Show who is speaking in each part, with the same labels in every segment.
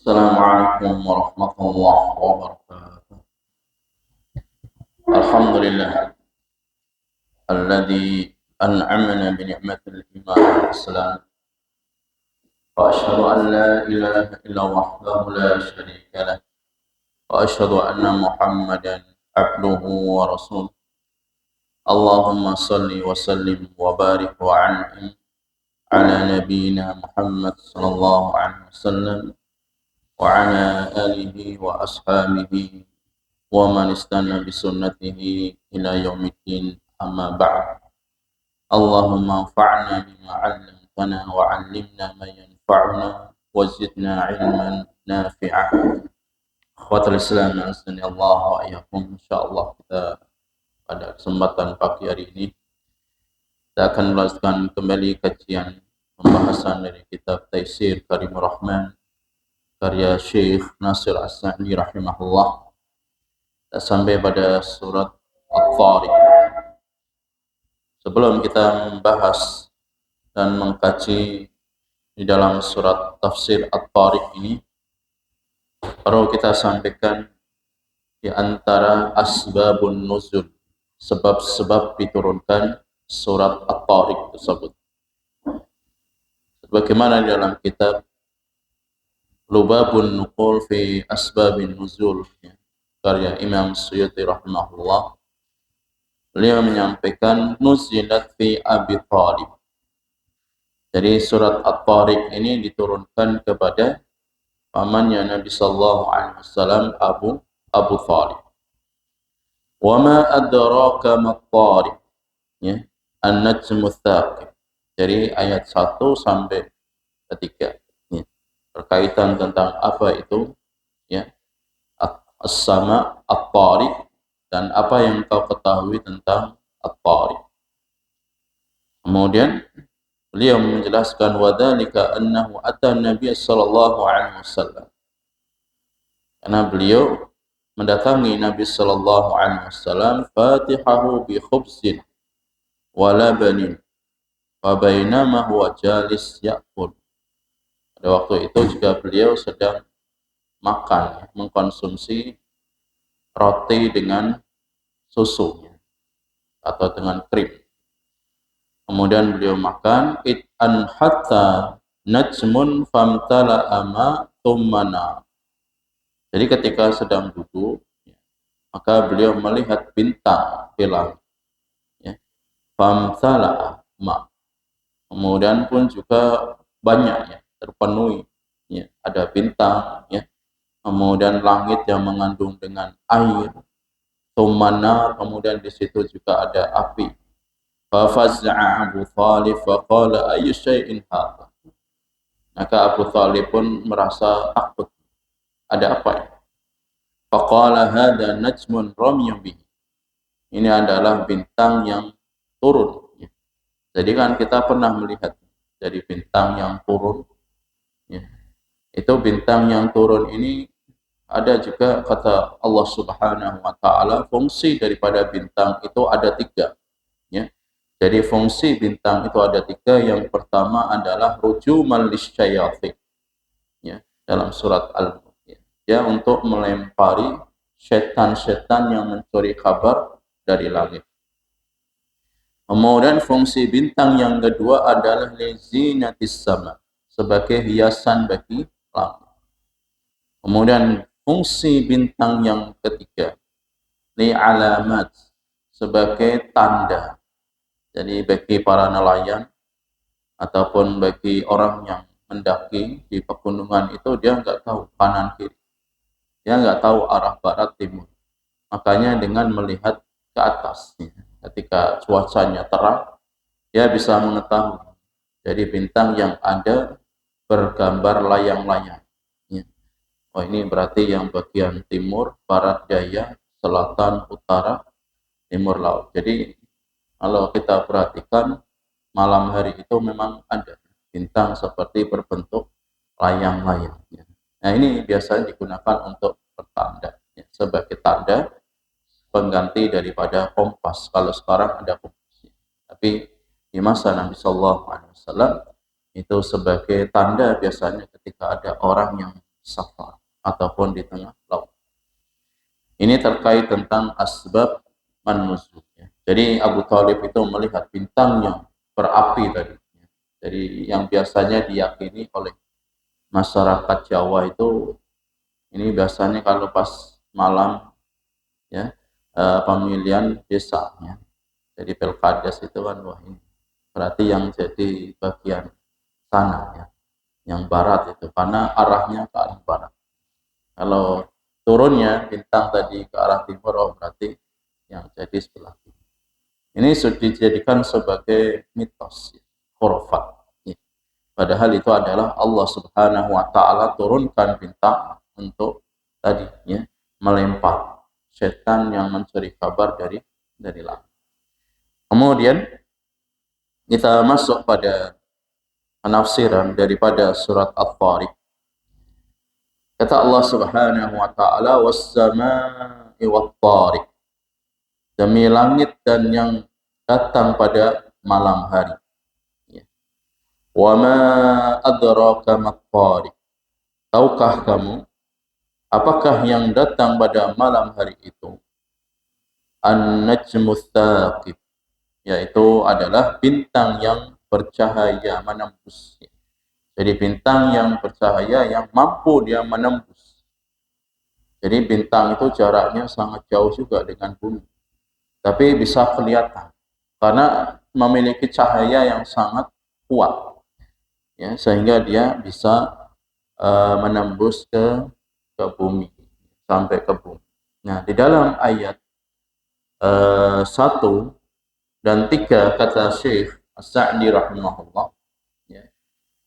Speaker 1: Assalamualaikum warahmatullahi wabarakatuh. Alhamdulillah alladzi an'amana bi ni'matil iman wal islam wa asyhadu an la ilaha illa wahdahu la syarika lah wa asyhadu anna Muhammadan abduhu wa rasuluh. Allahumma salli wa sallim wa barik wa an'im ala nabiyyina Muhammad sallallahu alaihi wasallam wa ala alihi wa ashabihi ومن استنى بسنته إلى يوم الدين أما بعد اللهم انفعنا بما علمتنا وعلمنا ما ينفعنا وزدنا علما نافعا Akhwatul Islam azani Allah wa iyyakum. Insyaallah kita pada kesempatan pagi hari ini kita akan melanjutkan kembali kajian pembahasan dari kitab Taisir Karimur Rahman karya Syekh Nasir As-Sa'di rahimahullah. Sampai pada surat At-Tariq. Sebelum kita membahas dan mengkaji di dalam surat tafsir At-Tariq ini, perlu kita sampaikan di antara asbabun nuzul, sebab-sebab diturunkan surat At-Tariq tersebut. Bagaimana di dalam kitab Lubabun Nuqul fi Asbabin Nuzul, karya Imam Suyuti rahimahullah, beliau menyampaikan nuzilat fi Abi Thalib. Jadi surat At-Tariq ini diturunkan kepada pamannya Nabi sallallahu alaihi wasallam Abu Thalib. Wa ma adraka mat-tariq, ya, an-najmu tsaqib. Jadi ayat 1 sampai 3, ya, berkaitan tentang apa itu, ya, as-sama at-tariq, dan apa yang kau ketahui tentang at-tariq. Kemudian beliau menjelaskan wadzalika annahu ata Nabi sallallahu alaihi wasallam. Karena beliau mendatangi Nabi sallallahu alaihi wasallam fatihahu bi khubzin wa labanin wa bainama huwa jalis ya'kul. Pada waktu itu juga beliau sedang makan, mengkonsumsi roti dengan susu atau dengan krim. Kemudian beliau makan an hatta najmun famtala ama tummana. Jadi ketika sedang duduk, maka beliau melihat bintang di langit, ya. Famtala ma. Kemudian pun juga banyak, ya, terpenuhi, ya, ada bintang, ya. Kemudian langit yang mengandung dengan air, tumana, kemudian di situ juga ada api. Fa faz'a Abu Thalib wa qala ayyu syai'in hadha. Maka Abu Thalib pun merasa takut. Ada apa ya? Fa qala hadha najmun ramyun bihi. Ini adalah bintang yang turun, ya. Jadi kan kita pernah melihat dari bintang yang turun, ya. Itu bintang yang turun ini ada juga kata Allah Subhanahu wa taala, fungsi daripada bintang itu ada 3, ya. Jadi fungsi bintang itu ada 3. Yang pertama adalah rujuman lisyayatin, ya, dalam surat Al-Mulk, ya. Ya, untuk melempari setan-setan yang mencuri kabar dari langit. Kemudian fungsi bintang yang kedua adalah lizinatis sama, sebagai hiasan bagi langit. Kemudian fungsi bintang yang ketiga, li alamat, sebagai tanda. Jadi bagi para nelayan ataupun bagi orang yang mendaki di pegunungan itu, dia nggak tahu kanan kiri, dia nggak tahu arah barat timur. Makanya dengan melihat ke atas, ketika cuacanya terang, dia bisa mengetahui. Jadi bintang yang ada bergambar layang-layang. Oh, ini berarti yang bagian timur, barat, daya, selatan, utara, timur laut. Jadi kalau kita perhatikan malam hari itu memang ada bintang seperti berbentuk layang-layang. Nah, ini biasanya digunakan untuk pertanda, ya, sebagai tanda pengganti daripada kompas. Kalau sekarang ada kompas, tapi di masa Nabi Sallallahu Alaihi Wasallam itu sebagai tanda biasanya ketika ada orang yang safar ataupun di tengah laut. Ini terkait tentang asbab an-nuzul. Jadi Abu Thalib itu melihat bintang yang berapi tadi. Jadi yang biasanya diyakini oleh masyarakat Jawa itu, ini biasanya kalau pas malam ya pemilihan desa ya. Jadi Pilkades itu kan, wah ini berarti yang jadi bagian sana ya, yang barat itu, karena arahnya ke arah barat. Kalau turunnya bintang tadi ke arah timur, oh berarti yang jadi sebelah kiri. Ini sudah dijadikan sebagai mitos, khurafat. Ya. Padahal itu adalah Allah Subhanahu wa taala turunkan bintang untuk tadi ya, melempar setan yang mencuri kabar dari langit. Kemudian kita masuk pada penafsiran daripada surat At-Tariq. Kata Allah Subhanahu wa taala, was-samaa'i wat-tariq. Demi langit dan yang datang pada malam hari. Wa ma adraka mat-tariq. Tahukah kamu apakah yang datang pada malam hari itu? An-najmus tsaqib, yaitu adalah bintang yang bercahaya menembus. Jadi bintang yang bercahaya yang mampu dia menembus. Jadi bintang itu jaraknya sangat jauh juga dengan bumi, tapi bisa kelihatan karena memiliki cahaya yang sangat kuat, ya, sehingga dia bisa menembus ke bumi, sampai ke bumi. Nah, di dalam ayat 1 dan 3 kata Syekh As-Sa'di rahimahullah,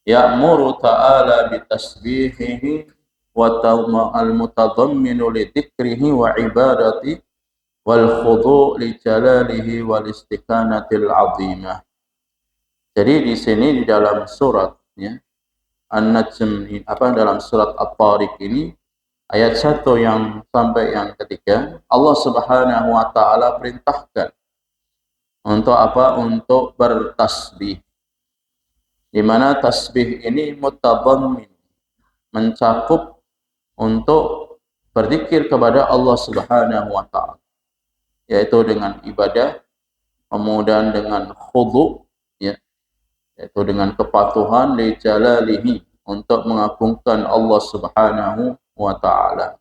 Speaker 1: ya'muru ta'ala bitasbihihi wa al-mutadhamminu li dzikrihi wa ibadati wal khudu' li jalalihi wal istiqanatil 'azimah. Jadi di sini di dalam surat ya An-Najm, dalam surat At-Tariq ini ayat 1 yang sampai yang ketiga, Allah Subhanahu wa taala perintahkan untuk apa? Untuk bertasbih. Di mana tasbih ini mutadhammin, mencakup untuk berzikir kepada Allah Subhanahu wa taala, yaitu dengan ibadah, kemudian dengan khudu' ya, yaitu dengan kepatuhan li jalalihi, untuk mengagungkan Allah Subhanahu wa taala,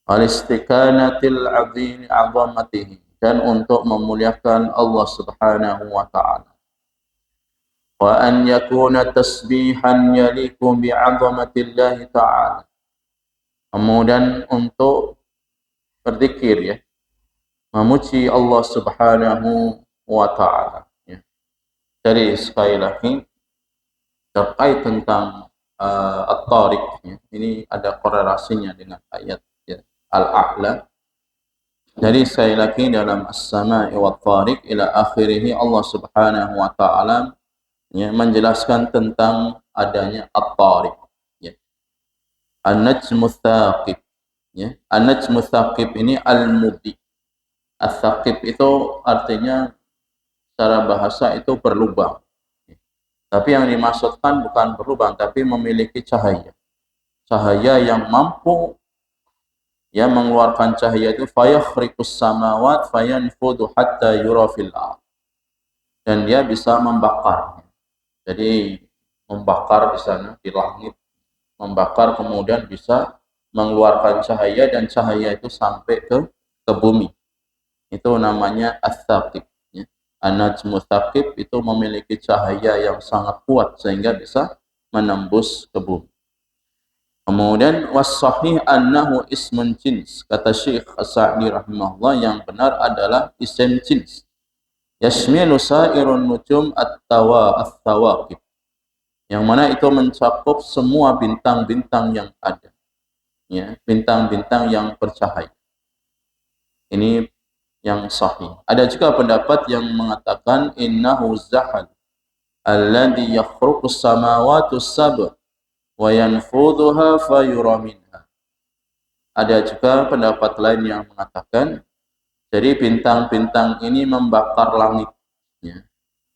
Speaker 1: al istiqanatil 'azamatihi, dan untuk memuliakan Allah Subhanahu wa taala. Wa an yakuna tasbihan yaliku bi'azamatillahi ta'ala. Kemudian untuk berzikir ya, memuji Allah Subhanahu wa taala ya. Jadi sekali lagi terkait tentang At-Tariq ya, ini ada korelasinya dengan ayat ya, Al-A'la. Jadi sekali lagi dalam As-Samaa'i wat-Tariq ila akhirih, Allah Subhanahu wa taala ya, menjelaskan tentang adanya At-Tariq ya. An-Najmus Tsaqib ya. An-Najmus Tsaqib ini al-mudhi. As-Tsaqib itu artinya secara bahasa itu berlubang. Tapi yang dimaksudkan bukan berlubang, tapi memiliki cahaya. Cahaya yang mampu ya mengeluarkan cahaya itu, fayakhriqus samawat fayanfudu hatta yura fil ard. Dan dia bisa membakar. Jadi membakar di sana di langit, membakar kemudian bisa mengeluarkan cahaya, dan cahaya itu sampai ke bumi. Itu namanya as-tsaqib ya. An-najmus tsaqib itu memiliki cahaya yang sangat kuat sehingga bisa menembus ke bumi. Kemudian was-sahih annahu ismun jins, kata Syekh As-Sa'di rahimahullah, yang benar adalah isim jins. Yashmilu sa'irun nujum at-tawaqib, yang mana itu mencakup semua bintang-bintang yang ada ya, bintang-bintang yang bercahaya. Ini yang sahih. Ada juga pendapat yang mengatakan innahu zahal alladhi yakhruqus samawati as-sab' wa yanfudhuha fayura minha. Ada juga pendapat lain yang mengatakan jadi bintang-bintang ini membakar langit ya.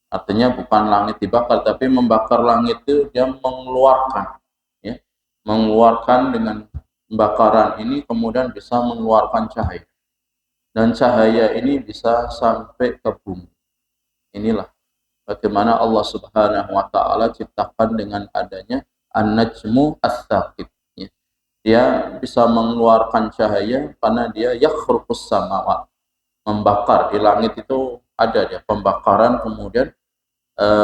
Speaker 1: Artinya bukan langit dibakar, tapi membakar langit itu dia mengeluarkan ya, mengeluarkan dengan pembakaran ini kemudian bisa mengeluarkan cahaya, dan cahaya ini bisa sampai ke bumi. Inilah bagaimana Allah Subhanahu wa taala ciptakan dengan adanya an-najmu ats-tsaqib. Dia bisa mengeluarkan cahaya karena dia yakhruqus samawat, membakar di langit itu ada dia pembakaran, kemudian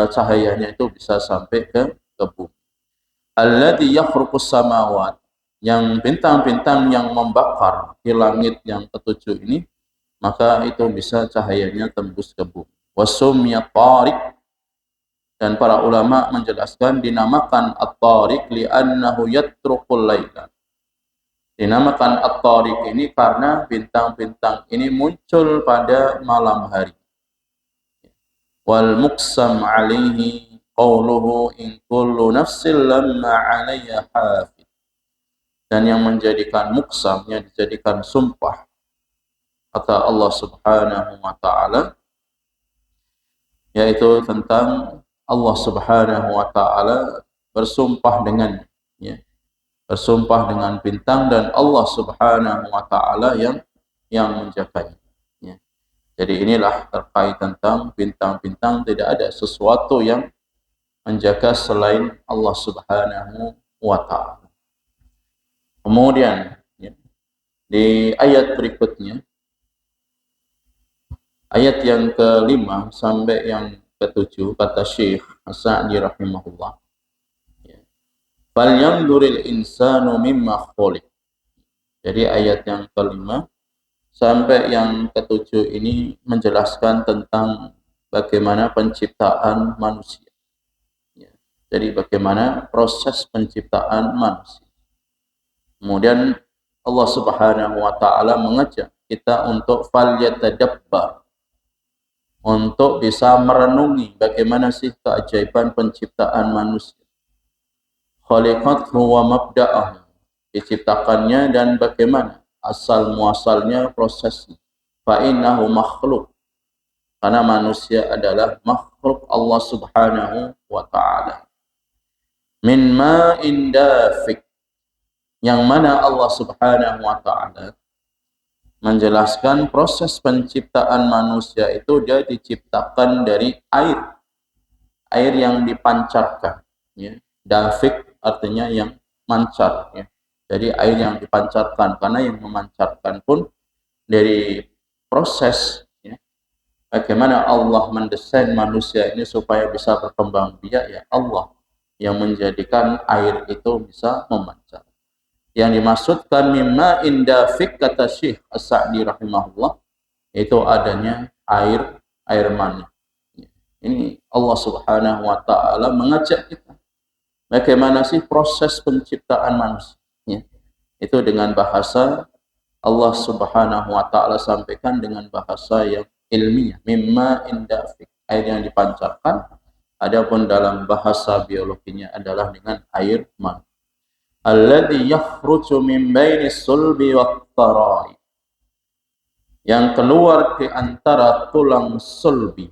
Speaker 1: cahayanya itu bisa sampai ke bumi. Alladzi yakhruqus samawat, yang bintang-bintang yang membakar di langit yang ketujuh ini, maka itu bisa cahayanya tembus ke bumi. Wasumya tariq, dan para ulama menjelaskan dinamakan at-tariq li'annahu yatruqul laila. Dinamakan at-tariq ini karena bintang-bintang ini muncul pada malam hari. Wal muqsam alaihi qawluhu in kullu nafsin lamma 'alayha hafid. Dan yang menjadikan muqsam, yang dijadikan sumpah, kata Allah Subhanahu wa taala, yaitu tentang Allah Subhanahu wa taala bersumpah dengan, ya, bersumpah dengan bintang, dan Allah Subhanahu wa taala yang menjaganya, ya. Jadi inilah terkait tentang bintang-bintang, tidak ada sesuatu yang menjaga selain Allah Subhanahu wa taala. Kemudian, ya, di ayat berikutnya, ayat yang ke-5 sampai yang ke-7, kata Syekh As-Sa'di rahimahullah, "Fal yanzuril insanu mimma khuliq." Jadi ayat yang ke-5 sampai yang ke-7 ini menjelaskan tentang bagaimana penciptaan manusia. Jadi bagaimana proses penciptaan manusia. Kemudian Allah Subhanahu wa taala mengajak kita untuk falyatadabbar, untuk bisa merenungi bagaimana sih keajaiban penciptaan manusia. Khaliqathu wa mabda'ahu, diciptakannya dan bagaimana asal muasalnya, prosesnya. Fa innahu makhluk, karena manusia adalah makhluk Allah Subhanahu wa taala. Min ma'in dafiq, yang mana Allah Subhanahu wa taala menjelaskan proses penciptaan manusia itu dia diciptakan dari air yang dipancarkan, ya. Dafik artinya yang mancar, ya. Jadi air yang dipancarkan, karena yang memancarkan pun dari proses, ya, bagaimana Allah mendesain manusia ini supaya bisa berkembang biak, ya Allah yang menjadikan air itu bisa memancar. Yang dimaksudkan mimma indafik, kata Syekh As-Sa'di rahimahullah, itu adanya air mani. Ini Allah Subhanahu wa taala mengajak kita bagaimana sih proses penciptaan manusia, ya. Itu dengan bahasa Allah Subhanahu wa taala sampaikan dengan bahasa yang ilmiah, mimma indafik, air yang dipancarkan. Adapun dalam bahasa biologinya adalah dengan air mani. Alladzi yakhruju min bainis sulbi wat tara'i, yang keluar di antara tulang sulbi,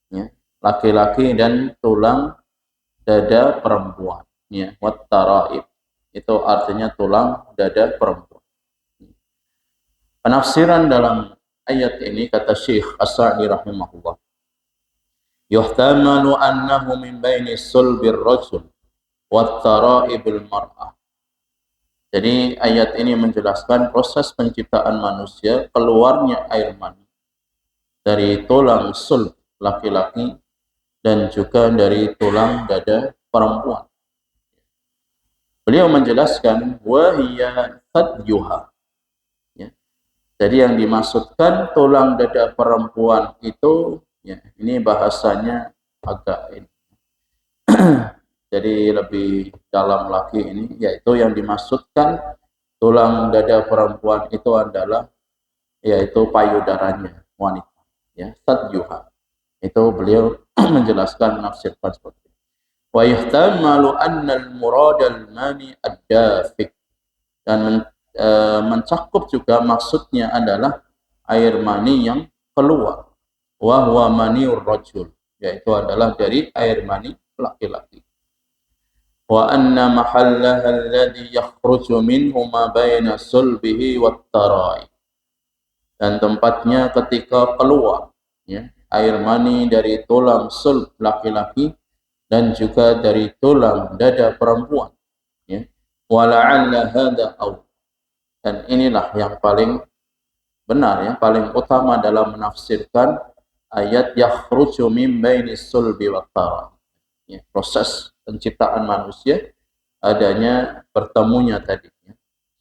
Speaker 1: ya, laki-laki, dan tulang dada perempuan, ya, wat tara'i, itu artinya tulang dada perempuan. Penafsiran dalam ayat ini, kata Syekh As-Sa'di rahimahullah, yuhtamalu annahu min bainis sulbir rajul wat tara'ibil mar'ah. Jadi ayat ini menjelaskan proses penciptaan manusia, keluarnya air mani dari tulang sulb laki-laki dan juga dari tulang dada perempuan. Beliau menjelaskan wahiyya thadyuha, ya. Jadi yang dimaksudkan tulang dada perempuan itu, ya, ini bahasanya agak ini. Jadi lebih dalam lagi ini, yaitu yang dimaksudkan tulang dada perempuan itu adalah yaitu payudaranya wanita, ya, thadyuha. Itu beliau menjelaskan, menafsirkan seperti itu. Wa yuhtamalu anna al-murad al-mani ad-dafiq, dan mencakup juga maksudnya adalah air mani yang keluar, wa huwa maniur rajul, yaitu adalah dari air mani laki-laki. wa anna mahallaha alladhi yakhruju minhu ma baina sulbihi wat tarai, dan tempatnya ketika keluar ya air mani dari tulang sulb laki-laki dan juga dari tulang dada perempuan ya. Wa la'alla hadha aw, dan inilah yang paling benar ya, paling utama dalam menafsirkan ayat yakhruju min bainis sulbi wat tarai ya, proses penciptaan manusia adanya bertemunya tadi ya,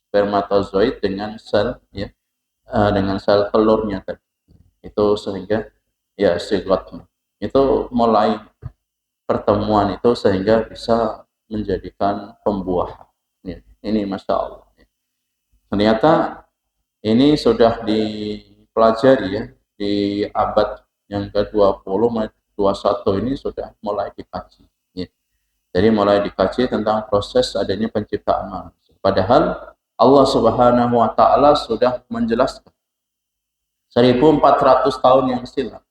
Speaker 1: spermatozoid dengan sel ya, dengan sel telurnya tadi itu, sehingga ya sigotnya itu mulai pertemuan itu sehingga bisa menjadikan pembuahan ya. Ini Masya Allah ya. Ternyata ini sudah dipelajari ya di abad yang ke-20, 21 ini sudah mulai dikaji ya. Jadi mulai dikaji tentang proses adanya penciptaan manusia. Padahal Allah Subhanahu wa taala sudah menjelaskan 1400 tahun yang silam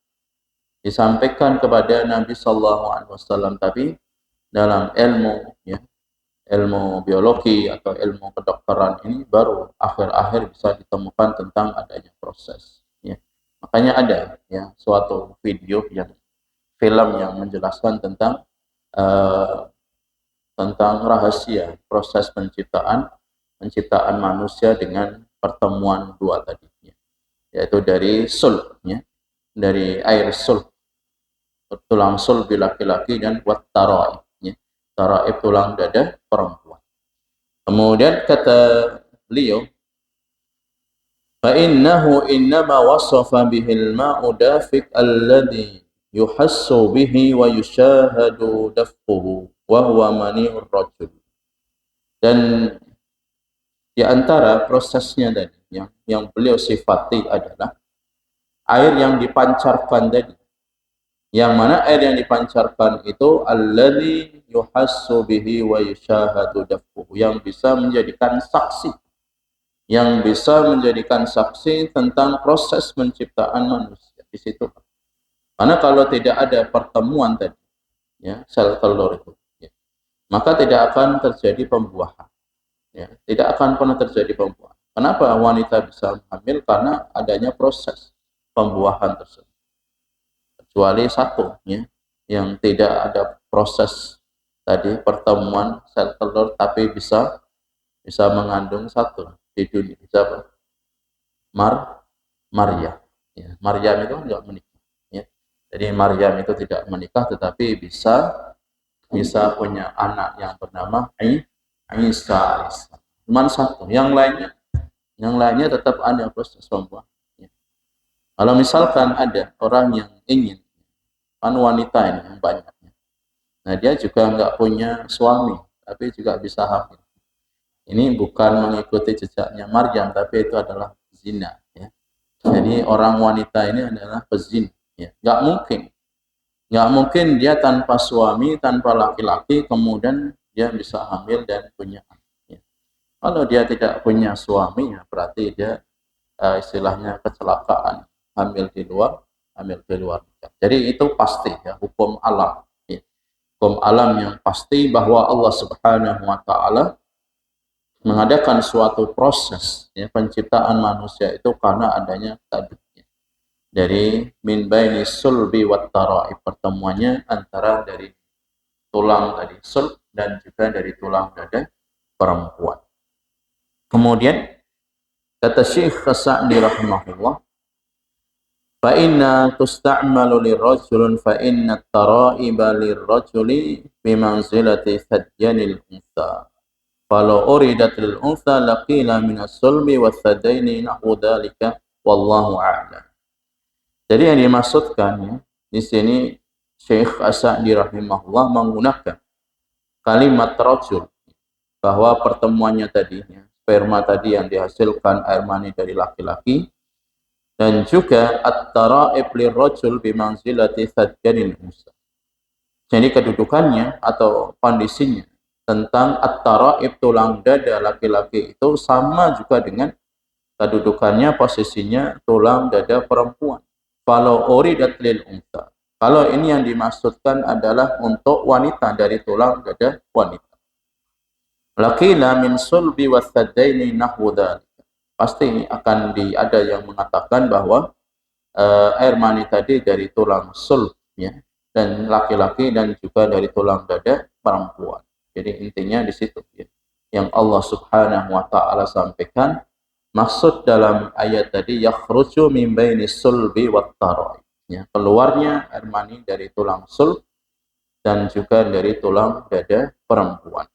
Speaker 1: disampaikan kepada Nabi sallallahu alaihi wasallam, tapi dalam ilmu ya, ilmu biologi atau ilmu kedokteran ini baru akhir-akhir bisa ditemukan tentang adanya proses ya. Makanya ada ya suatu video yang film yang menjelaskan tentang rahasia proses penciptaan manusia dengan pertemuan dua tadi ya, yaitu dari sulb ya, dari air sulb, tulang sulbi laki-laki, dan wat taraib ya, taraib tulang dada perempuan. Kemudian kata beliau, fa innahu innama wasafa bihil ma'u dafiq alladhi yuhassu bihi wa yushahadu dafquhu wa huwa mani'ur rajul. Dan di antara prosesnya tadi yang beliau sifati adalah air yang dipancarkan tadi, yang mana air yang dipancarkan itu alladzi yuhassu bihi wa yushahadu dafquhu, yang bisa menjadikan saksi, tentang proses penciptaan manusia di situ. Karena kalau tidak ada pertemuan tadi ya sel telur itu ya, maka tidak akan terjadi pembuahan ya, tidak akan pernah terjadi pembuahan. Kenapa wanita bisa hamil? Karena adanya proses pembuahan tersebut. Kecuali satu ya, yang tidak ada proses tadi pertemuan sel telur tapi bisa mengandung satu di dunia, siapa? Maryam ya. Maryam itu enggak menikah ya. Jadi Maryam itu tidak menikah tetapi bisa punya anak yang bernama Isa. Cuman satu, yang lainnya tetap ada proses pembuahan ya. Kalau misalkan ada orang yang ingin, kan wanita ini yang banyak. Nah dia juga nggak punya suami, tapi juga bisa hamil. Ini bukan mengikuti jejaknya Maryam, tapi itu adalah zina. Ya. Jadi orang wanita ini adalah pezina. Ya. Nggak mungkin dia tanpa suami, tanpa laki-laki, kemudian dia bisa hamil dan punya anak. Ya. Kalau dia tidak punya suami, ya berarti dia istilahnya kecelakaan, hamil di luar. Jadi itu pasti ya, hukum alam. Ya. Hukum alam yang pasti bahwa Allah Subhanahu wa taala mengadakan suatu proses ya, penciptaan manusia itu karena adanya tadi ya, dari min baini sulbi wat taraib, pertemuannya antara dari tulang tadi sulb dan juga dari tulang dada perempuan. Kemudian kata Syekh Sa'di rahimahullah, fa inna tusta'malu lirrajulin fa inna at-tara'iba lirrajuli bimanzilati thadyanil unsa. Kalau uridatil unsa laqila minas sulbi wathadaini nahwu dzalika wallahu a'lam. Jadi yang dimaksudkan ya, di sini Syekh As-Sa'di rahimahullah menggunakan kalimat rajul, bahwa pertemuannya tadi ya, sperma tadi yang dihasilkan air mani dari laki-laki, dan juga at-tara'ib lirrajul bimanzilati thadyanil unsa. Jadi kedudukannya atau kondisinya tentang at-taraib tulang dada laki-laki itu sama juga dengan kedudukannya, posisinya tulang dada perempuan. Kalau uridat lil unsa, kalau ini yang dimaksudkan adalah untuk wanita, dari tulang dada wanita. Laqila min sulbi wathadaini nahwu dzalik. Pasti akan ada yang mengatakan bahwa air mani tadi dari tulang sulb, ya, dan laki-laki dan juga dari tulang dada perempuan. Jadi intinya di situ, ya, yang Allah Subhanahu wa taala sampaikan. Maksud dalam ayat tadi yakhruju min baini sulbi wat tara'i, ya, keluarnya air mani dari tulang sulb dan juga dari tulang dada perempuan.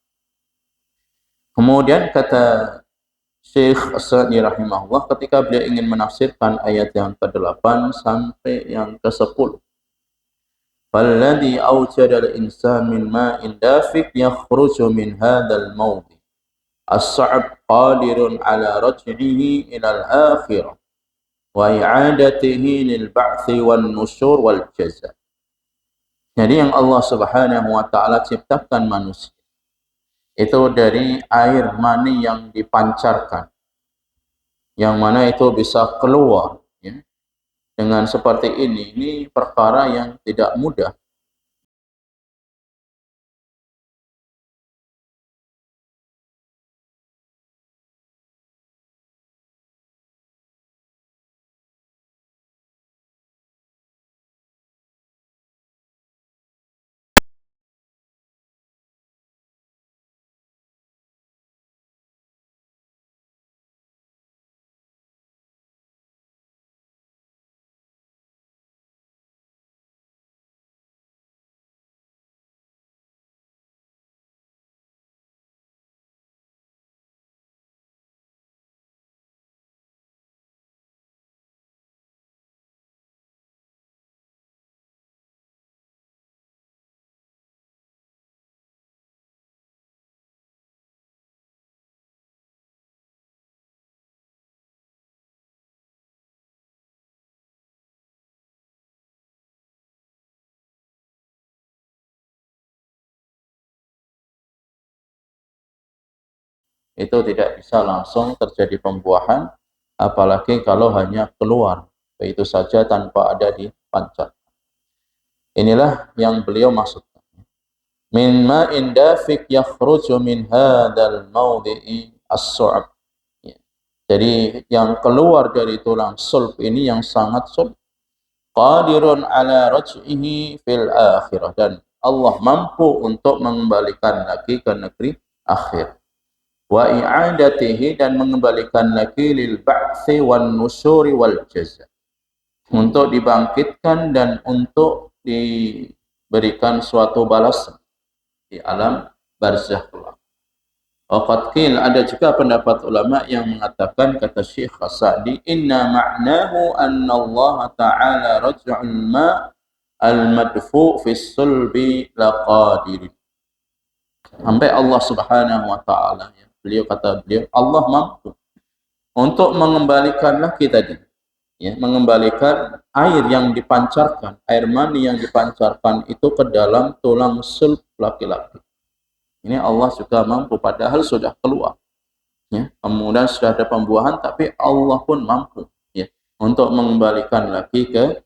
Speaker 1: Kemudian kata Syekh As-Sa'di rahimahullah ketika beliau ingin menafsirkan ayat yang ke-8 sampai yang ke-10. Falladhi awjada al-insan min ma'in dafiq yakhruju min hadzal mawdi as-sa'b qadirun ala raj'ihi ila al-akhirah wa i'adatihi lil ba'thi wan nusyur wal jaza. Jadi yang Allah Subhanahu wa taala ciptakan manusia itu dari air mani yang dipancarkan, yang mana itu bisa keluar, ya. Dengan seperti ini perkara yang tidak mudah. Itu tidak bisa langsung terjadi pembuahan, apalagi kalau hanya keluar begitu saja tanpa ada dipancar. Inilah yang beliau maksudkan. Min ma'in dafiq yakhruju min hadzal mawdi'i as-su'ab. Jadi yang keluar dari tulang sulb ini yang sangat sulb. Qadirun ala raj'ihi fil akhirah, dan Allah mampu untuk mengembalikan lagi ke negeri akhir. Wa i'adatihi, dan mengembalikan lagi lil ba'thi wan nusyuri wal jaza, untuk dibangkitkan dan untuk diberikan suatu balasan di alam barzakh. Waqad qil, ada juga pendapat ulama yang mengatakan, kata Syekh As-Sa'di, inna ma'nahu anna Allah ta'ala raj'ul ma' al-madfu' fi sulbi laqadir. Sampai Allah Subhanahu wa taala, ya, beliau kata beliau, Allah mampu untuk mengembalikan lagi tadi, ya, mengembalikan air yang dipancarkan, air mani yang dipancarkan itu ke dalam tulang sulb laki-laki. Ini Allah juga mampu, padahal sudah keluar, ya, kemudian sudah ada pembuahan, tapi Allah pun mampu, ya, untuk mengembalikan lagi ke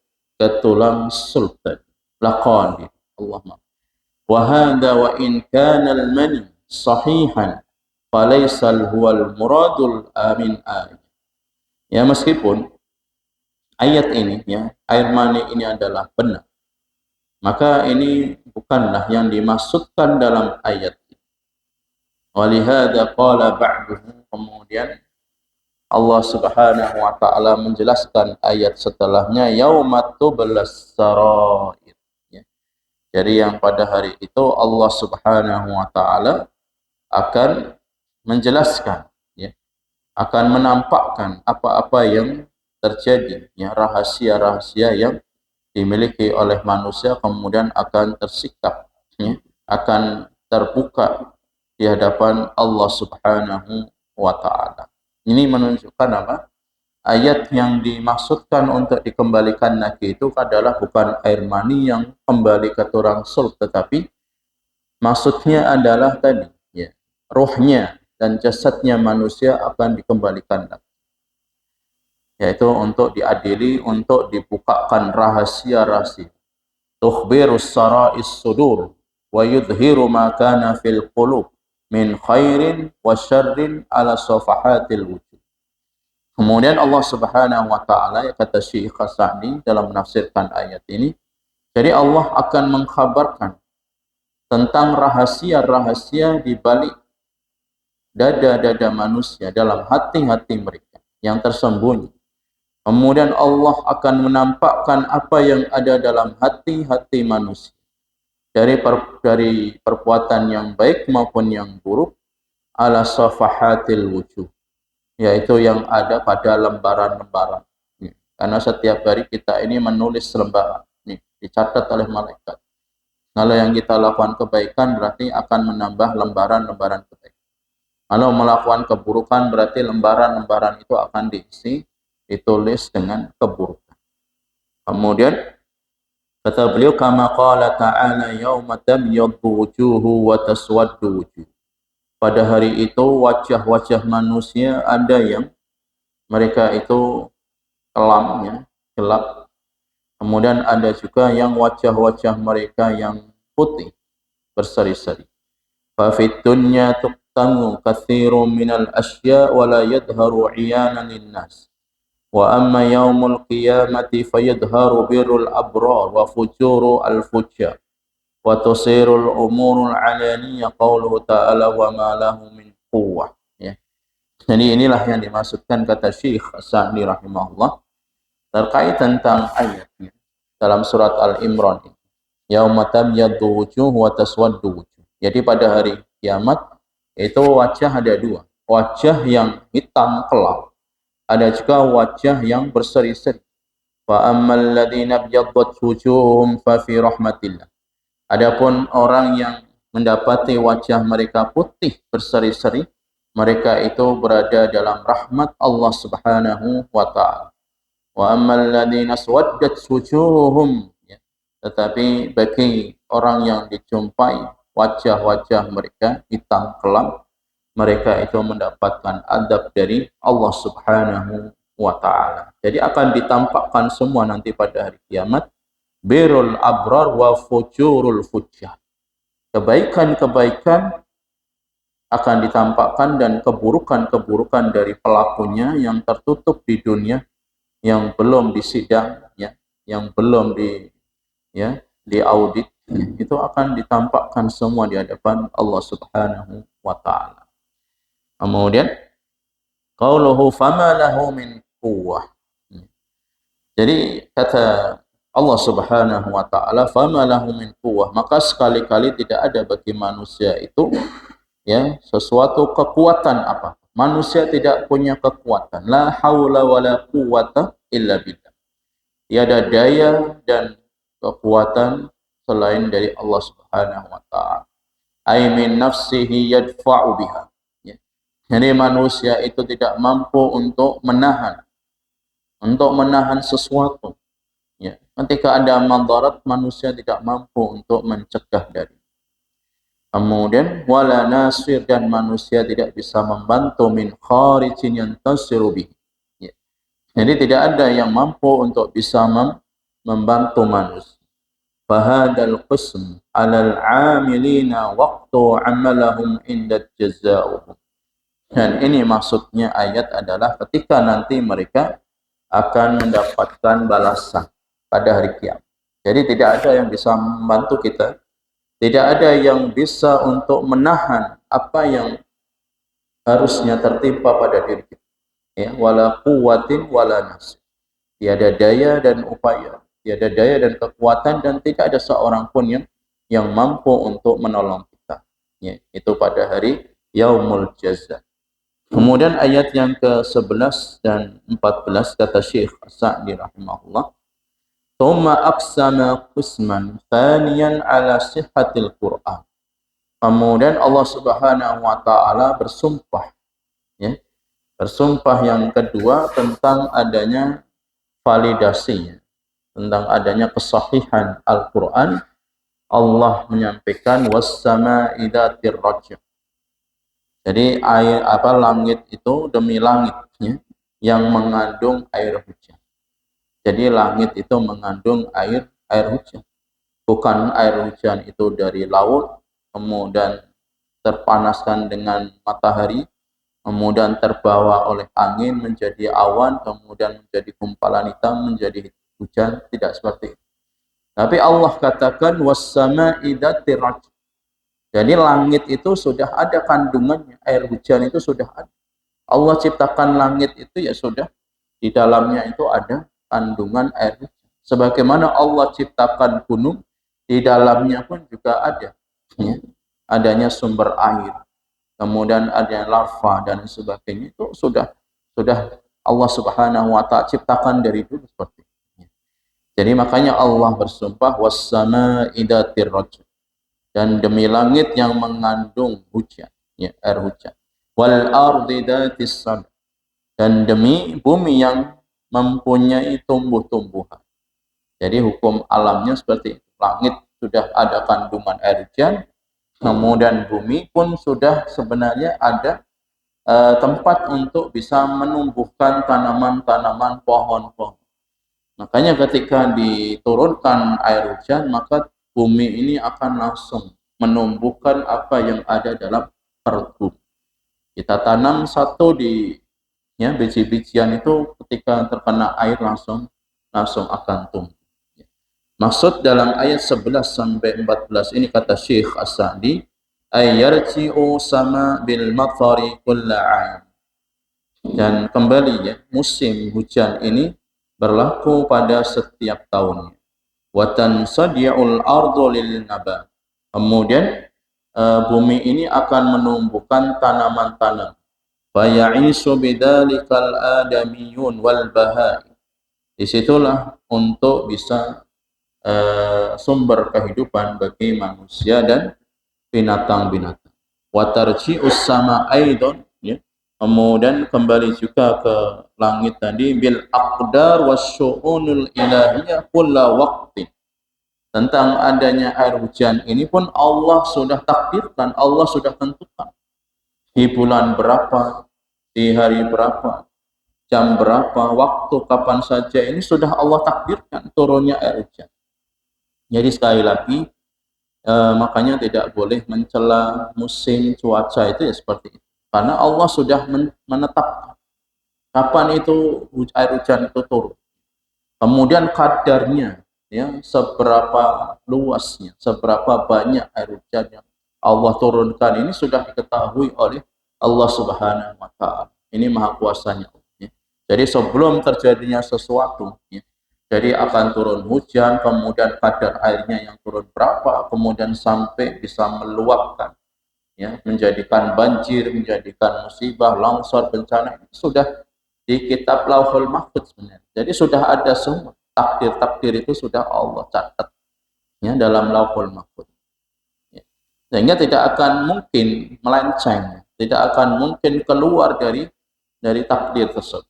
Speaker 1: tulang sulb tadi. Laqadir, Allah mampu. Wa hadha wa in kana al-mani sahihan falaysa huwal muradul amin ayat. Ya, meskipun ayat ini, ya, air mani ini adalah benar, maka ini bukanlah yang dimaksudkan dalam ayat. Walihada qala ba'duhu, kemudian Allah Subhanahu wa taala menjelaskan ayat setelahnya, yauma tublas sarair, ya. Jadi yang pada hari itu Allah Subhanahu wa taala akan menjelaskan, ya, akan menampakkan apa-apa yang terjadi, ya, rahasia-rahasia yang dimiliki oleh manusia kemudian akan tersikap, ya, akan terbuka di hadapan Allah Subhanahu wa taala. Ini menunjukkan apa? Ayat yang dimaksudkan untuk dikembalikan lagi itu adalah bukan air mani yang kembali ke tulang sulb, tetapi maksudnya adalah tadi, ya, ruhnya dan jasadnya manusia akan dikembalikan lagi, yaitu untuk diadili, untuk dibukakan rahasia-rahasia. Tukhbirus sara'is sudur wa yudhiru ma kana fil qulub min khairin wa syarrin ala safahatil wujuh. Kemudian Allah Subhanahu wa taala, ya kata Syekh Sa'di dalam menafsirkan ayat ini, jadi Allah akan mengkhabarkan tentang rahasia-rahasia di balik dada-dada manusia, dalam hati-hati mereka yang tersembunyi. Kemudian Allah akan menampakkan apa yang ada dalam hati-hati manusia dari perbuatan yang baik maupun yang buruk, ala safahatil wujuh, yaitu yang ada pada lembaran-lembaran. Karena setiap hari kita ini menulis lembaran, dicatat oleh malaikat. Kalau yang kita lakukan kebaikan berarti akan menambah lembaran-lembaran kebaikan. Kalau melakukan keburukan berarti lembaran-lembaran itu akan diisi, ditulis dengan keburukan. Kemudian kata beliau, kama qala ta'ala yauma tabyaddu wujuhu wa taswaddu wujuh. Pada hari itu wajah-wajah manusia ada yang mereka itu kelamnya gelap. Kemudian ada juga yang wajah-wajah mereka yang putih berseri-seri. Fa fid dunya tuqtamu katsirun minal asya' wa la yadhharu 'iyanan lin-nas. Wa amma yaumul qiyamati fayadhharu birrul abrar wa fujuru al-fujjar. Wa tusirul umurul alaniyah qauluhu ta'ala wa ma lahu min quwwah. Ya. Jadi inilah yang dimaksudkan kata Syekh Sa'di rahimahullah terkait tentang ayatnya dalam surat Al-Imran. Yauma tabyaddu wujuh wa taswaddu wujuh. Jadi pada hari kiamat itu wajah ada dua. Wajah yang hitam kelam, ada juga wajah yang berseri-seri. Fa ammal ladzina byaddat wujuhum fa fi rahmatillah. Adapun orang yang mendapati wajah mereka putih berseri-seri, mereka itu berada dalam rahmat Allah Subhanahu wa taala. Wa ammal ladzina swaddat wujuhum, tetapi bagi orang yang dijumpai wajah-wajah mereka hitam kelam, mereka itu mendapatkan adab dari Allah Subhanahu wa taala. Jadi akan ditampakkan semua nanti pada hari kiamat, birrul abrar wa fujurul fujjar. Kebaikan-kebaikan akan ditampakkan dan keburukan-keburukan dari pelakunya yang tertutup di dunia, yang belum disidang, yang belum diaudit, itu akan ditampakkan semua di hadapan Allah Subhanahu wa taala. Kemudian qauluhu fama lahu min quwwah. Jadi kata Allah Subhanahu wa taala, fama lahu min quwwah, maka sekali-kali tidak ada bagi manusia itu sesuatu kekuatan apa. Manusia tidak punya kekuatan. La haula wala quwwata illa billah. Tiada daya dan kekuatan selain dari Allah Subhanahu wa taala. Ai min nafsihi yadfa'u biha. Jadi manusia itu tidak mampu untuk menahan sesuatu. Ketika ada madarat, manusia tidak mampu untuk mencegah dari. Kemudian wala nasir, dan manusia tidak bisa membantu min kharijin yantasiru bihi. Jadi tidak ada yang mampu untuk bisa membantu manusia. Fahadal qism 'alal 'amilina waqtu 'amalahum inda jazaa'uhum. Dan ini maksudnya ayat adalah ketika nanti mereka akan mendapatkan balasan pada hari kiamat. Jadi tidak ada yang bisa membantu kita, tidak ada yang bisa untuk menahan apa yang harusnya tertimpa pada diri kita. Wala quwwatin wala nasir. Tiada daya dan upaya, tiada daya dan kekuatan, dan tidak ada seorang pun yang mampu untuk menolong kita. Itu pada hari yaumul jazaa. Kemudian ayat yang ke-11 dan 14 kata Syekh Sa'di rahimahullah, "Tsumma aqsama qisman thaniyan ala sihhatil Qur'an." Kemudian Allah Subhanahu wa taala bersumpah, bersumpah yang kedua tentang adanya validasinya, tentang adanya kesahihan Al-Qur'an. Allah menyampaikan was-sama'i dzatir rajm. Jadi langit itu demi langitnya yang mengandung air hujan. Jadi langit itu mengandung air hujan. Bukan air hujan itu dari laut, kemudian terpanaskan dengan matahari, kemudian terbawa oleh angin menjadi awan, kemudian menjadi gumpalan hitam, menjadi hujan. Tidak seperti itu. Tapi Allah katakan was-sama'i dzatir rajm. Jadi langit itu sudah ada kandungannya, air hujan itu sudah ada. Allah ciptakan langit itu ya sudah, di dalamnya itu ada kandungan air hujan. Sebagaimana Allah ciptakan gunung, di dalamnya pun juga ada, ya, adanya sumber air, kemudian adanya lava dan sebagainya. Itu sudah Allah Subhanahu wa taala ciptakan dari dulu seperti itu. Jadi makanya Allah bersumpah was-sama'i dzatir rajm, dan demi langit yang mengandung hujan, ya, air hujan, wal ardi dzatis sad, dan demi bumi yang mempunyai tumbuh-tumbuhan. Jadi hukum alamnya seperti itu. Langit sudah ada kandungan air hujan, kemudian bumi pun sudah sebenarnya ada tempat untuk bisa menumbuhkan tanaman-tanaman, pohon-pohon. Makanya ketika diturunkan air hujan, maka bumi ini akan langsung menumbuhkan apa yang ada dalam perut bumi. Kita tanam satu di, ya, biji-bijian itu ketika terkena air langsung akan tumbuh. Maksud dalam ayat 11 sampai 14 ini kata Syekh As-Sa'di, ayyarji'u sama bil matari kulla'am. Dan kembali, ya, musim hujan ini berlaku pada setiap tahunnya. Wa tansadi'ul ardu lil nabat. Kemudian bumi ini akan menumbuhkan tanaman-tanaman. Fa ya'isu bidzalikal adamiyun wal bahai. Disitulah untuk bisa sumber kehidupan bagi manusia dan binatang-binatang. Wa tarji'us sama aidon, ya. Kemudian kembali juga ke langit tadi bil aqdar wasyu'unul ilahiyah kulla waqtin. Tentang adanya air hujan ini pun Allah sudah takdirkan, Allah sudah tentukan. Di bulan berapa, di hari berapa, jam berapa, waktu kapan saja ini sudah Allah takdirkan turunnya air hujan. Jadi sekali lagi, makanya tidak boleh mencela musim cuaca itu, ya seperti itu. Karena Allah sudah menetapkan kapan itu air hujan itu turun. Kemudian kadarnya, ya, seberapa luasnya, seberapa banyak air hujan yang Allah turunkan ini sudah diketahui oleh Allah Subhanahu wa taala. Ini maha kuasanya. Ya. Jadi sebelum terjadinya sesuatu, ya, jadi akan turun hujan, kemudian kadar airnya yang turun berapa, kemudian sampai bisa meluapkan, ya, menjadikan banjir, menjadikan musibah, longsor, bencana, sudah di kitab Lauhul Mahfuz sebenarnya. Jadi sudah ada semua, takdir-takdir itu sudah Allah catat, ya, dalam Lauhul Mahfuz. Ya. Sehingga tidak akan mungkin melenceng, tidak akan mungkin keluar dari takdir tersebut.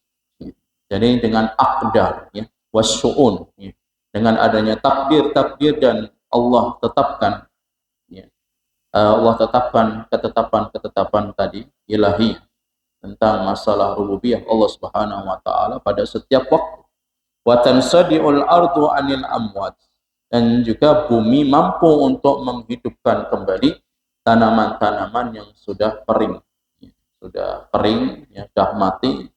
Speaker 1: Jadi dengan akdar, ya, wasyu'un, ya, dengan adanya takdir dan Allah tetapkan, ya, Allah tetapkan ketetapan tadi ilahi tentang masalah rububiyah Allah Subhanahu wa taala pada setiap waktu. Wa tansadi'ul ardu 'anil amwat, dan juga bumi mampu untuk menghidupkan kembali tanaman-tanaman yang sudah kering, ya, ya, sudah mati,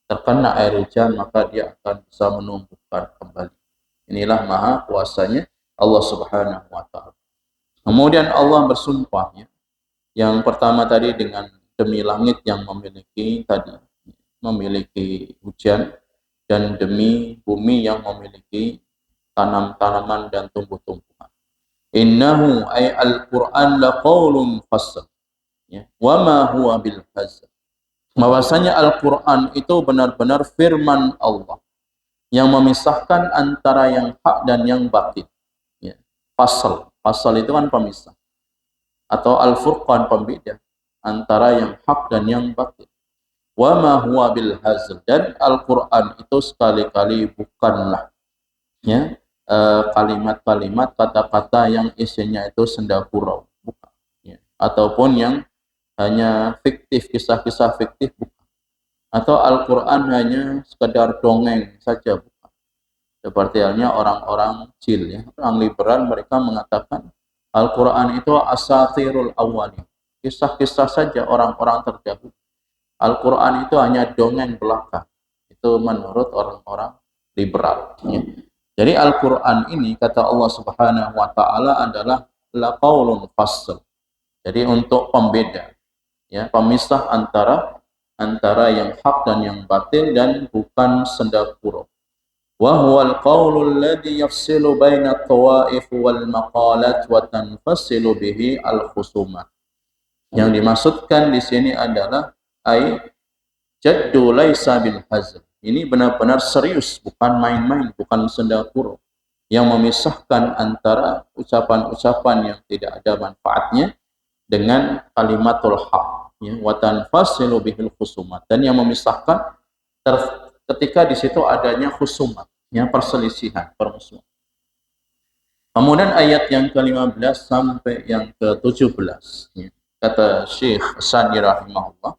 Speaker 1: terkena air hujan, maka dia akan bisa menumbuhkan kembali. Inilah maha kuasanya Allah Subhanahu wa taala. Kemudian Allah bersumpah, ya. Yang pertama tadi dengan demi langit yang memiliki hujan, dan demi bumi yang memiliki tanaman dan tumbuh-tumbuhan. Innahu ay al-Qur'an laqaulun fasl, ya, wa ma huwa bil hazl. Bahwasanya Al-Quran itu benar-benar firman Allah yang memisahkan antara yang hak dan yang batil. Ya. Fasal itu kan pemisah, atau Al-Furqan, pembeda antara yang hak dan yang batil. Wa ma huwa bil hazl, dan Al-Quran itu sekali-kali bukanlah, ya, kalimat-kalimat, kata-kata yang isinya itu senda gurau, bukan, ya, ataupun yang hanya fiktif, kisah-kisah fiktif, bukan. Atau Al-Quran hanya sekedar dongeng saja, bukan. Seperti halnya orang-orang Jil, ya, orang liberal, mereka mengatakan Al-Quran itu asatirul awwalin, kisah-kisah saja orang-orang terdahulu. Al-Quran itu hanya dongeng belaka. Itu menurut orang-orang liberal. Ya. Jadi Al-Quran ini kata Allah Subhanahu wa taala adalah laqaulun fasl. Jadi untuk pembeda, ya, pemisah antara yang hak dan yang batil dan bukan sendakuro. Wa huwal qaulul ladzi yafsilu baina at-tawaif wal maqalat wa tanfasilu bihi al-khusumat. Yang dimaksudkan di sini adalah ai jaddu laisa bil hazl. Ini benar-benar serius, bukan main-main, bukan sendakuro, yang memisahkan antara ucapan-ucapan yang tidak ada manfaatnya dengan kalimatul haq, ya, wa tanfasilu bihil khusumat, dan yang memisahkan ketika di situ adanya khusumat, ya, perselisihan, permusuhan. Kemudian ayat yang ke-15 sampai yang ke-17, ya, kata Syekh Sa'di rahimahullah,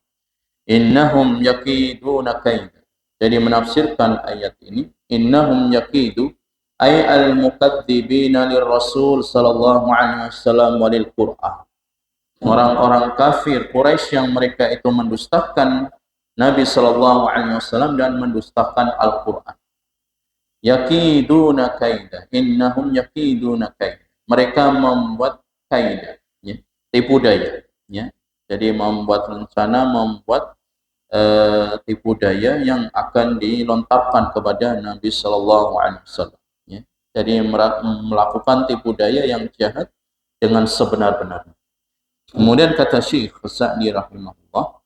Speaker 1: innahum yakiduna kaida. Jadi menafsirkan ayat ini, innahum yakidu ay al-mukadzibina lirrasul sallallahu alaihi wasallam walil Qur'an. Orang-orang kafir Quraisy yang mereka itu mendustakan Nabi sallallahu alaihi wasallam dan mendustakan Al-Qur'an. Yakiduna kaida, innahum yakiduna kaida. Mereka membuat kaidah, ya, tipu daya, ya. Jadi membuat rencana, membuat tipu daya yang akan dilontarkan kepada Nabi sallallahu alaihi wasallam, ya. Jadi melakukan tipu daya yang jahat dengan sebenar-benarnya. Kemudian kata Syekh Sa'di rahimahullah,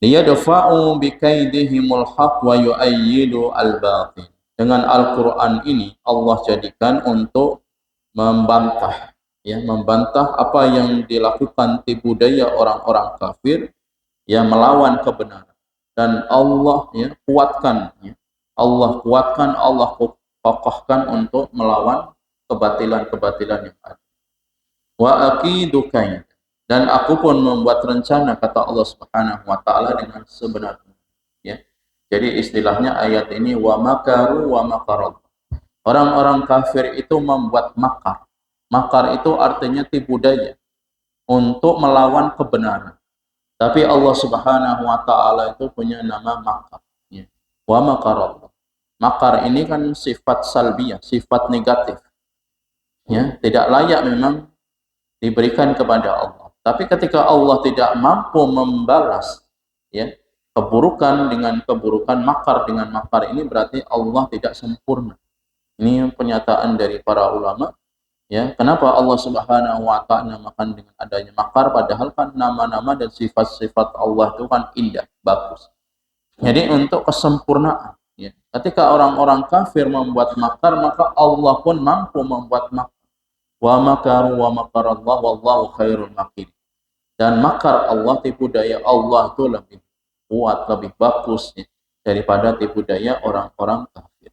Speaker 1: liyadfa'u bikaidihimul haq wa yu'ayyidu al-batil. Dengan Al-Qur'an ini Allah jadikan untuk membantah, ya, membantah apa yang dilakukan tipu daya orang-orang kafir, ya, melawan kebenaran. Dan Allah, ya, kuatkan, ya, Allah kuatkan, Allah kokohkan untuk melawan kebatilan-kebatilan yang ada. Wa aqidu kaid, dan aku pun membuat rencana, kata Allah Subhanahu wa taala, dengan sebenarnya, ya. Jadi istilahnya ayat ini wa makaru wa makarallah. Orang-orang kafir itu membuat makar. Makar itu artinya tipu daya untuk melawan kebenaran. Tapi Allah Subhanahu wa taala itu punya nama makar, ya. Wa makarallah. Makar ini kan sifat salbiyah, sifat negatif, ya, tidak layak memang diberikan kepada Allah. Tapi ketika Allah tidak mampu membalas, ya, keburukan dengan keburukan, makar dengan makar, ini berarti Allah tidak sempurna. Ini pernyataan dari para ulama, ya. Kenapa Allah Subhanahu wa taala namakan dengan adanya makar, padahal kan nama-nama dan sifat-sifat Allah itu kan indah, bagus. Jadi untuk kesempurnaan, ya. Ketika orang-orang kafir membuat makar, maka Allah pun mampu membuat makar. Wa makaru wa makarallah wallahu khairul makirin. Dan makar Allah, tipu daya Allah itu lebih kuat, lebih bagus, ya, daripada tipu daya orang-orang kafir.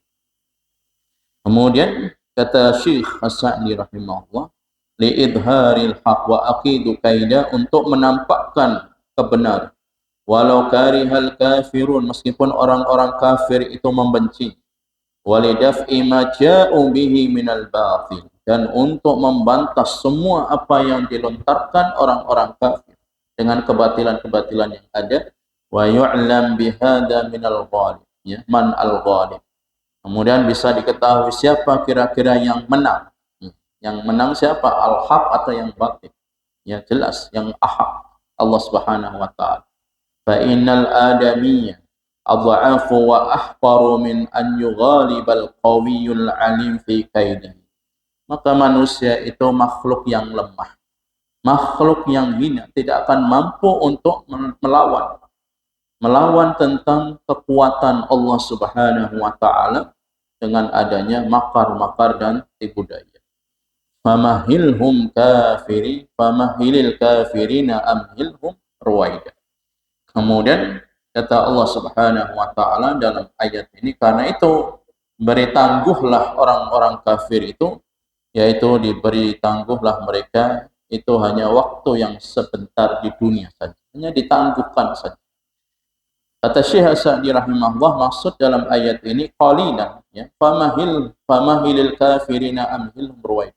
Speaker 1: Kemudian kata Syekh As-Sa'di rahimahullah, liidharil haq wa aqidu kaida, untuk menampakkan kebenaran, walau karihal kafirun, meskipun orang-orang kafir itu membenci, walidaf'i ma ja'u bihi minal batil, dan untuk membantah semua apa yang dilontarkan orang-orang kafir dengan kebatilan-kebatilan yang ada, wa yu'lam bihada minal ghalib, ya, man al-ghalib. Kemudian bisa diketahui siapa kira-kira yang menang. Yang menang siapa? Al-haq atau yang batil? Ya, jelas yang ahaq, Allah Subhanahu wa taala. Fa innal adamiyya adha'afu wa ahqaru min an yughalibal qawiyul alim fi kaidihi. Maka manusia itu makhluk yang lemah, makhluk yang hina, tidak akan mampu untuk melawan tentang kekuatan Allah Subhanahu wa taala dengan adanya makar-makar dan tipu daya. Famahilhum famahilil kafirina amhilhum ruwaida. Kemudian kata Allah Subhanahu wa taala dalam ayat ini, karena itu beri tangguhlah orang-orang kafir itu, yaitu diberi tangguhlah mereka itu hanya waktu yang sebentar di dunia saja, hanya ditangguhkan saja. Kata Syekh Sa'di rahimahullah, maksud dalam ayat ini qalilan, ya, famahilil kafirina amhilhum ruwaid.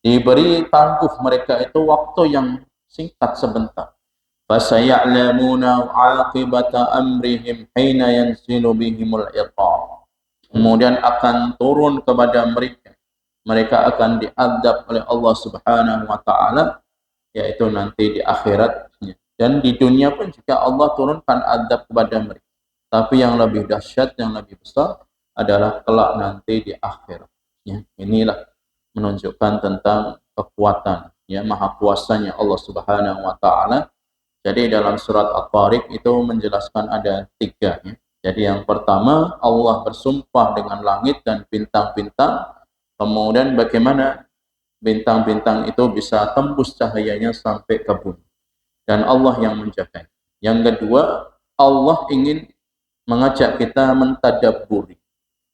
Speaker 1: Diberi tangguh mereka itu waktu yang singkat sebentar. Fasaya'lamuna 'aqibata amrihim hina yanzilu bihimul iqab. Kemudian akan turun kepada mereka. Mereka akan diadab oleh Allah Subhanahu wa taala, yaitu nanti di akhiratnya. Dan di dunia pun juga Allah turunkan adab kepada mereka. Tapi yang lebih dahsyat, yang lebih besar adalah kelak nanti di akhirat. Ya, inilah menunjukkan tentang kekuatan, ya, maha kuasanya Allah Subhanahu wa taala. Jadi dalam surat At-Tariq itu menjelaskan ada 3, ya. Jadi yang pertama, Allah bersumpah dengan langit dan bintang-bintang. Kemudian bagaimana bintang-bintang itu bisa tembus cahayanya sampai ke bumi, dan Allah yang menjaganya. Yang kedua, Allah ingin mengajak kita mentadabburi,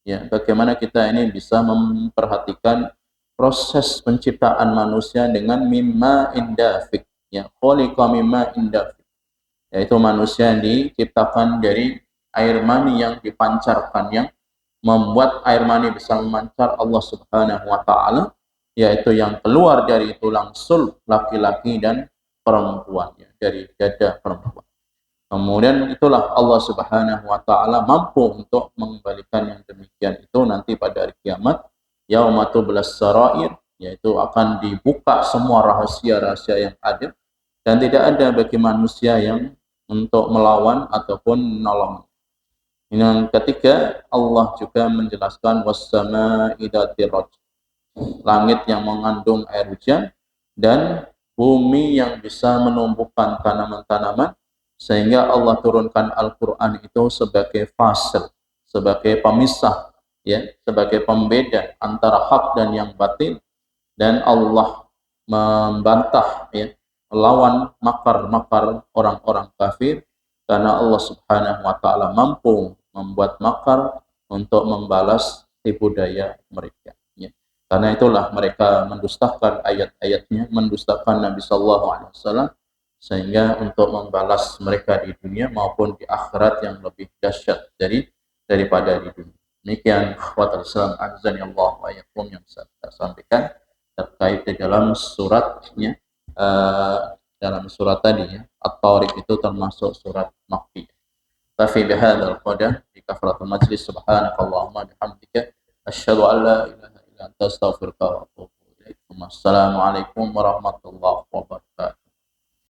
Speaker 1: ya, bagaimana kita ini bisa memperhatikan proses penciptaan manusia dengan mimma indafik, ya, khuliqa mimma indafik, yaitu manusia yang diciptakan dari air mani yang dipancarkan, yang membuat air mani bisa memancar Allah Subhanahu wa taala, yaitu yang keluar dari tulang sulb laki-laki dan perempuan, ya, dari dada perempuan. Kemudian itulah Allah Subhanahu wa taala mampu untuk mengembalikan yang demikian itu nanti pada hari kiamat, yauma tublas sarair, yaitu akan dibuka semua rahasia-rahasia yang ada dan tidak ada bagi manusia yang untuk melawan ataupun menolong. Yang ketiga, Allah juga menjelaskan was-samaa'i dzatir rajm, langit yang mengandung air hujan dan bumi yang bisa menumbuhkan tanaman-tanaman, sehingga Allah turunkan Al-Qur'an itu sebagai fasil, sebagai pemisah, ya, sebagai pembeda antara hak dan yang batil, dan Allah membantah, ya, melawan makar-makar orang-orang kafir, karena Allah Subhanahu wa taala mampu membuat makar untuk membalas tipu daya mereka, ya. Karena itulah mereka mendustakan ayat-ayatnya, mendustakan Nabi sallallahu alaihi wasallam, sehingga untuk membalas mereka di dunia maupun di akhirat yang lebih dahsyat daripada di dunia. Demikian khawat Islam azan ya Allah wa yakum yang saya sampaikan terkait di dalam suratnya, dalam surat tadi, ya, At-Tariq itu termasuk surat Makkiyah. Tafi bihadzal qadar di kafaratul majlis, subhanakallahumma bihamdika asyhadu an la ilaha illa anta astaghfiruka wa atubu ilaik. Wassalamualaikum warahmatullahi wabarakatuh.